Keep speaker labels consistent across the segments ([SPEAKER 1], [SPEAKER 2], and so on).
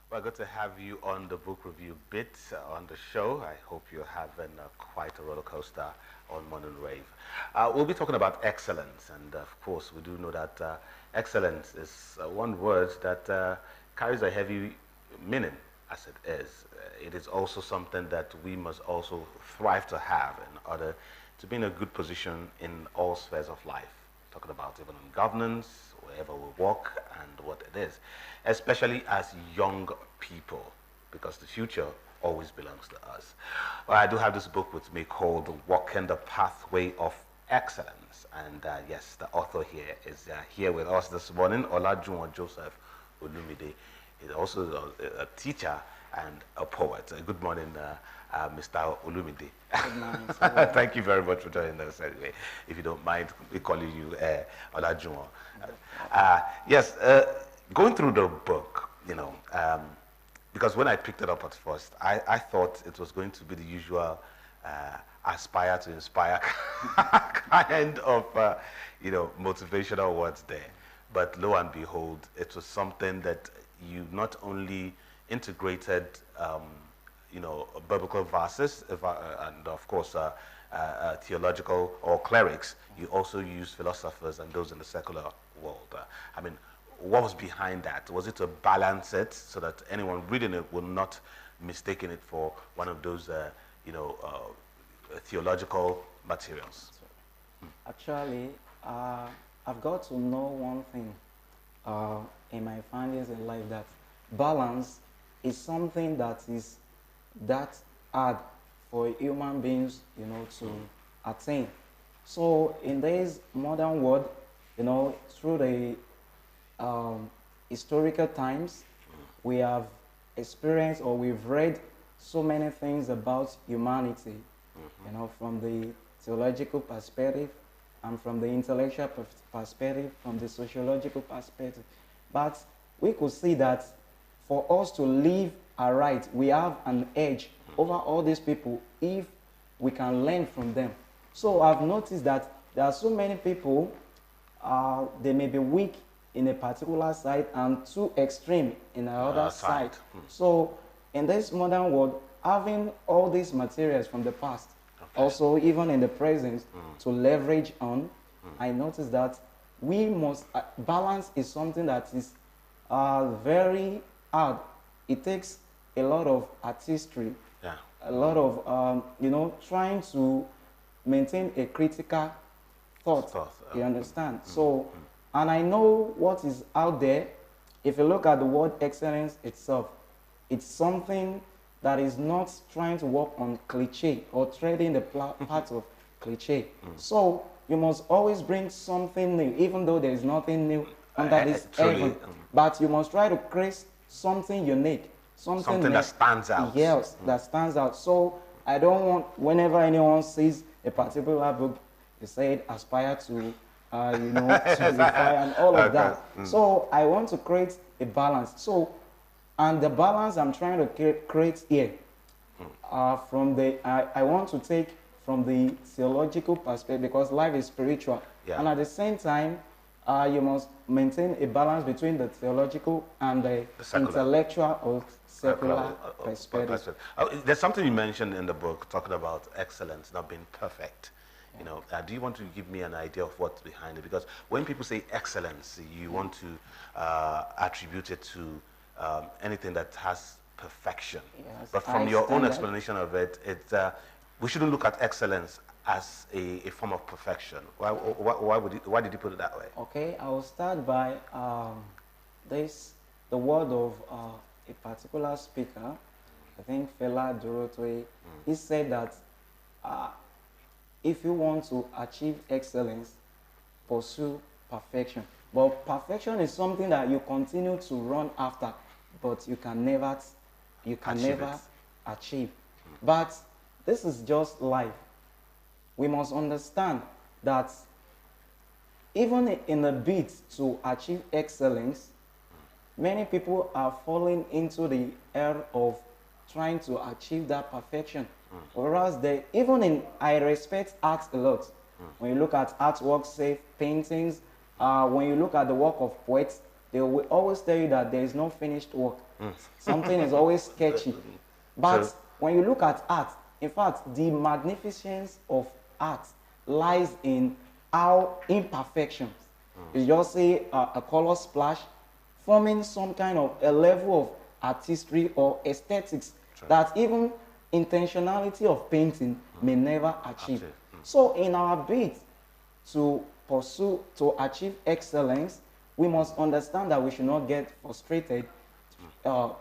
[SPEAKER 1] Well, good to have you on the book review bit on the show. I hope you're having quite a roller coaster on Morning Rave. We'll be talking about excellence, and of course, we do know that excellence is one word that carries a heavy meaning, as it is. It is also something that we must also thrive to have in order to be in a good position in all spheres of life. Talking about even on governance, wherever we walk, and what it is, especially as young people, because the future always belongs to us. Well, I do have this book with me called Walking the Pathway of Excellence, and yes, the author here is here with us this morning, Olajuwon Joseph Olumide. He's also a teacher and a poet. Good morning, Mr. Olumide.
[SPEAKER 2] Good morning.
[SPEAKER 1] Thank you very much for joining us anyway. If you don't mind, we calling you Olajuwon. Yes, going through the book, because when I picked it up at first, I thought it was going to be the usual aspire to inspire kind of, motivational words there. But lo and behold, it was something that you not only integrated, biblical verses, and of course, theological or clerics. You also use philosophers and those in the secular world. What was behind that? Was it to balance it so that anyone reading it will not mistaken it for one of those, theological materials?
[SPEAKER 2] Actually, I've got to know one thing in my findings in life, that balance is something that is that hard for human beings, to attain. So in this modern world, through the historical times, we have experienced or we've read so many things about humanity, from the theological perspective and from the intellectual perspective, from the sociological perspective. But we could see that for us to live aright, we have an edge over all these people if we can learn from them. So I've noticed that there are so many people, they may be weak in a particular side and too extreme in another side. So in this modern world, having all these materials from the past, also even in the present, to leverage on, I noticed that we must, balance is something that is very hard. It takes a lot of artistry, a lot of, trying to maintain a critical thought. You understand? So, and I know what is out there. If you look at the word excellence itself, it's something that is not trying to work on cliche or treading the path of cliche. So you must always bring something new, even though there is nothing new under this heaven. But you must try to create something unique, something
[SPEAKER 1] that stands out.
[SPEAKER 2] Yes, that stands out. So I don't want, whenever anyone sees a particular book, they say it aspire to, to defy and all of that. So I want to create a balance. So, and the balance I'm trying to create here, from the, I want to take from the theological perspective, because life is spiritual. And at the same time, you must maintain a balance between the theological and the intellectual or secular perspective.
[SPEAKER 1] There's something you mentioned in the book talking about excellence not being perfect. Do you want to give me an idea of what's behind it? Because when people say excellence, you want to attribute it to anything that has perfection.
[SPEAKER 2] Yes,
[SPEAKER 1] but from your own explanation of it, we shouldn't look at excellence as a form of perfection. Why did you put it that way?
[SPEAKER 2] Okay, I will start by the word of a particular speaker, I think Fela Dorotwe. He said that if you want to achieve excellence, pursue perfection. But perfection is something that you continue to run after, but you can never achieve. But this is just life. We must understand that even in the bid to achieve excellence, many people are falling into the error of trying to achieve that perfection. Whereas I respect art a lot. When you look at artwork, say paintings, when you look at the work of poets, they will always tell you that there is no finished work. Something is always sketchy. But
[SPEAKER 1] True.
[SPEAKER 2] when you look at art, in fact, the magnificence of art lies in how imperfections. You just see a color splash forming some kind of a level of artistry or aesthetics that even intentionality of painting may never achieve. So in our bid to pursue, to achieve excellence, we must understand that we should not get frustrated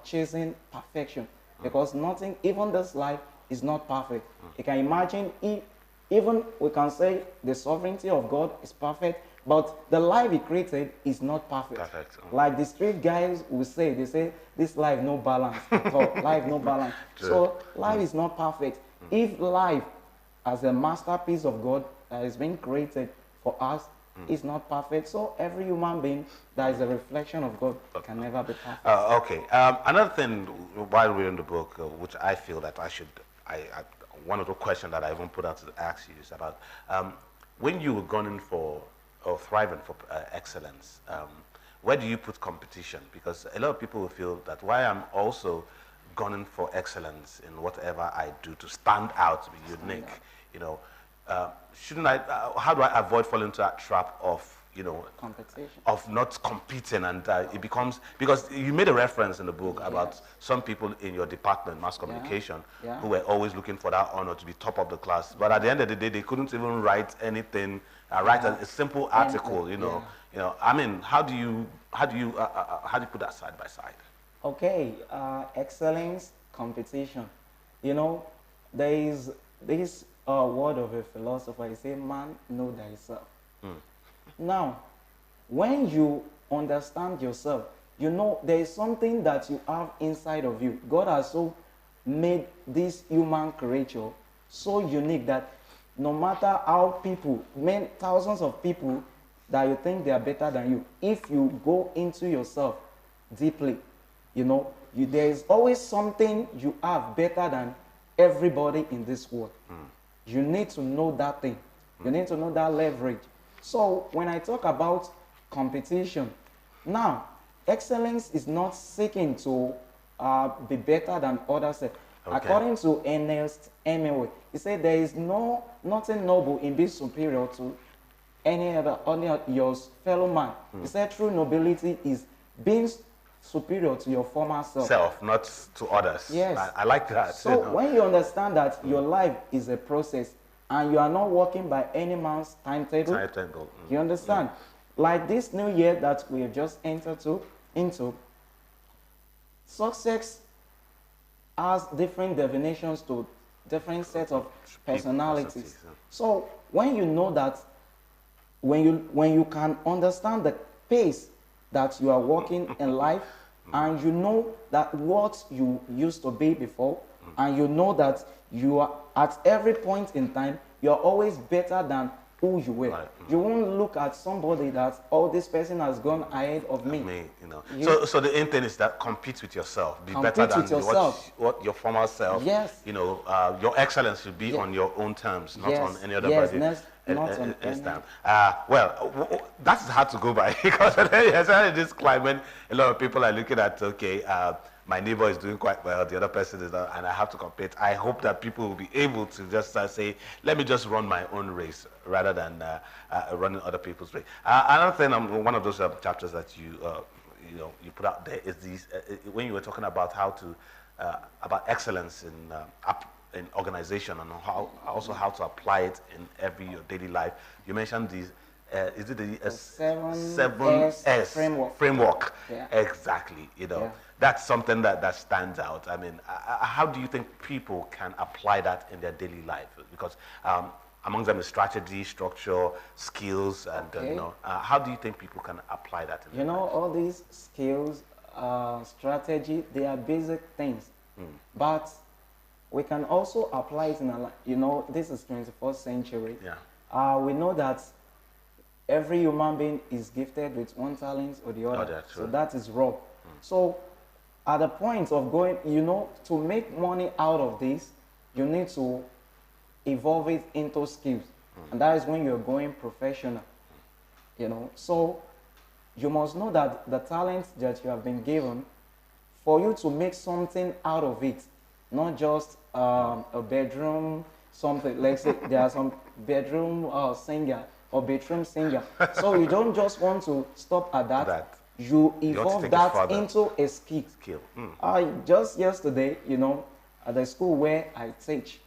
[SPEAKER 2] chasing perfection, because nothing, even this life, is not perfect. You can imagine if, even we can say the sovereignty of God is perfect, but the life he created is not perfect. Like the street guys will say, they say, this life no balance at all. Life no balance. So life is not perfect. If life as a masterpiece of God that is being created for us is not perfect, so every human being that is a reflection of God can never be perfect.
[SPEAKER 1] Okay. Another thing while we're in the book, which I feel that one of the questions that I even put out to ask you is about when you were gunning for or thriving for excellence, where do you put competition? Because a lot of people will feel that why I'm also gunning for excellence in whatever I do to stand out, to be unique, you know, shouldn't I, how do I avoid falling into that trap of, you know,
[SPEAKER 2] competition,
[SPEAKER 1] of not competing, and it becomes, because you made a reference in the book about some people in your department, mass communication, who were always looking for that honor to be top of the class, but at the end of the day, they couldn't even write anything, write a simple article, you know. You know, I mean, how do you put that side by side?
[SPEAKER 2] Okay, excellence, competition. You know, there is this word of a philosopher. He say, "Man, know thyself." Now, when you understand yourself, you know there is something that you have inside of you. God has so made this human creature so unique that no matter how people, thousands of people that you think they are better than you, if you go into yourself deeply, you know, there is always something you have better than everybody in this world. You need to know that thing. You need to know that leverage. So when I talk about competition, now, excellence is not seeking to be better than others. According to Ernest Hemingway, he said there is nothing noble in being superior to any of your fellow man. He said true nobility is being superior to your former self.
[SPEAKER 1] Not to others.
[SPEAKER 2] Yes.
[SPEAKER 1] I like that.
[SPEAKER 2] So
[SPEAKER 1] you know.
[SPEAKER 2] when you understand that your life is a process and you are not working by any man's timetable, you understand? Like this new year that we have just entered into, success has different definitions to different sets of personalities. So when you know that, when you can understand the pace that you are working in life, and you know that what you used to be before, and you know that you are at every point in time, you're always better than who you were. You won't look at somebody that, oh, this person has gone ahead of me.
[SPEAKER 1] You know. So the intent is that compete with yourself. Be better than what your former self.
[SPEAKER 2] Yes.
[SPEAKER 1] You know, your excellence should be on your own terms, not on any other body.
[SPEAKER 2] Not on any.
[SPEAKER 1] Well, that's hard to go by because in this climate, a lot of people are looking at, okay, my neighbor is doing quite well, the other person is not, and I have to compete. I hope that people will be able to just say, let me just run my own race rather than running other people's race. Another thing, one of those chapters that you put out there is these, when you were talking about how to, about excellence in organization and how to apply it in your daily life. You mentioned these. Is it the 7S framework? Yeah. Exactly. You know, that's something that stands out. I mean, how do you think people can apply that in their daily life? Because among them is strategy, structure, skills, and you know, how do you think people can apply that? In their life?
[SPEAKER 2] All these skills, strategy, they are basic things, but we can also apply it in a, you know, this is 21st century. Yeah. We know that every human being is gifted with one talent or the other. So that is raw. So at the point of going, you know, to make money out of this, you need to evolve it into skills. And that is when you're going professional, you know. So you must know that the talent that you have been given, for you to make something out of it, not just a bedroom something. Let's say there are some bedroom singer or bedroom singer. So you don't just want to stop at that. You evolve that into a skill. Just yesterday, you know, at the school where I teach,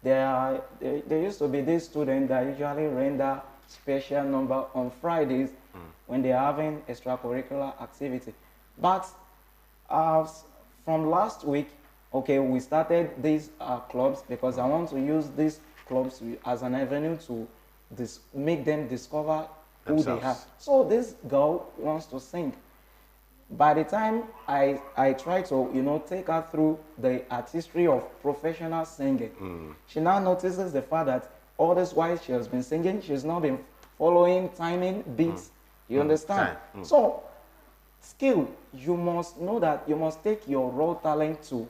[SPEAKER 2] there used to be this student that usually render special number on Fridays when they're having extracurricular activity. But from last week, okay, we started these clubs because I want to use these clubs as an avenue to make them discover who they are. So this girl wants to sing. By the time I try to, you know, take her through the artistry of professional singing, she now notices the fact that all this while she has been singing, she's not been following timing beats. You understand? So skill, you must know that you must take your raw talent to,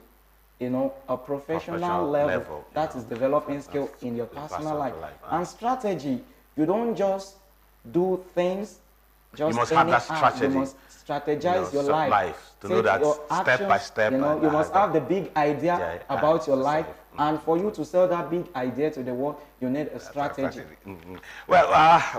[SPEAKER 2] you know, a professional level that is developing skill in your personal life. And strategy, you don't just do things just
[SPEAKER 1] you must have that strategy.
[SPEAKER 2] You must strategize your life.
[SPEAKER 1] To know that step by step.
[SPEAKER 2] You know, you must have the big idea about your life. And for you to sell that big idea to the world, you need a strategy.
[SPEAKER 1] Well,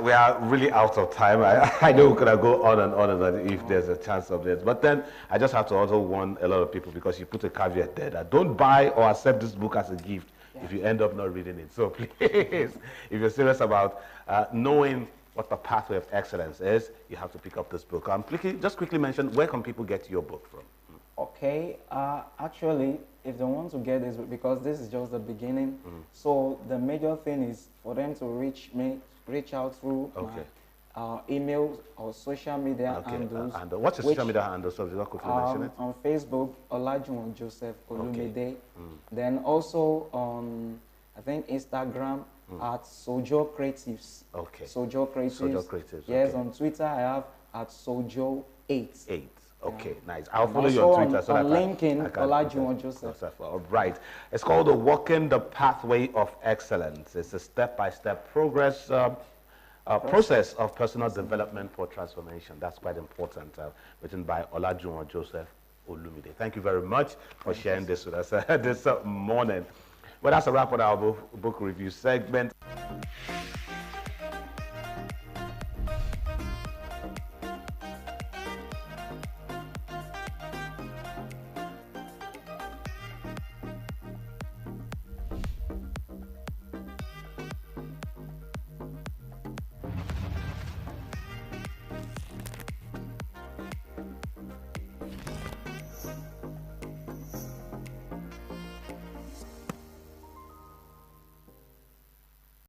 [SPEAKER 1] we are really out of time. I know we could go on and on if there's a chance of this. But then I just have to also warn a lot of people, because you put a caveat there that don't buy or accept this book as a gift if you end up not reading it. So please, if you're serious about knowing what the pathway of excellence is, you have to pick up this book. Just quickly mention, where can people get your book from?
[SPEAKER 2] Okay, actually, if they want to get this, because this is just the beginning, so the major thing is for them to reach out through my email or social media handles.
[SPEAKER 1] And what's your social media handle? So you quickly mention it.
[SPEAKER 2] On Facebook, Olajuwon Joseph Olumide. Then also on, I think, Instagram at Sojo Creatives. Sojo Creatives. Yes, on Twitter I have at Sojo8.
[SPEAKER 1] Okay, nice. I'll follow you on Twitter.
[SPEAKER 2] So on LinkedIn, Olajuwon Joseph.
[SPEAKER 1] All right. It's called the Walking the Pathway of Excellence. It's a step-by-step process of personal development for transformation. That's quite important. Written by Olajuwon Joseph Olumide. Thank you very much for sharing this with us this morning. Well, that's a wrap on our book review segment.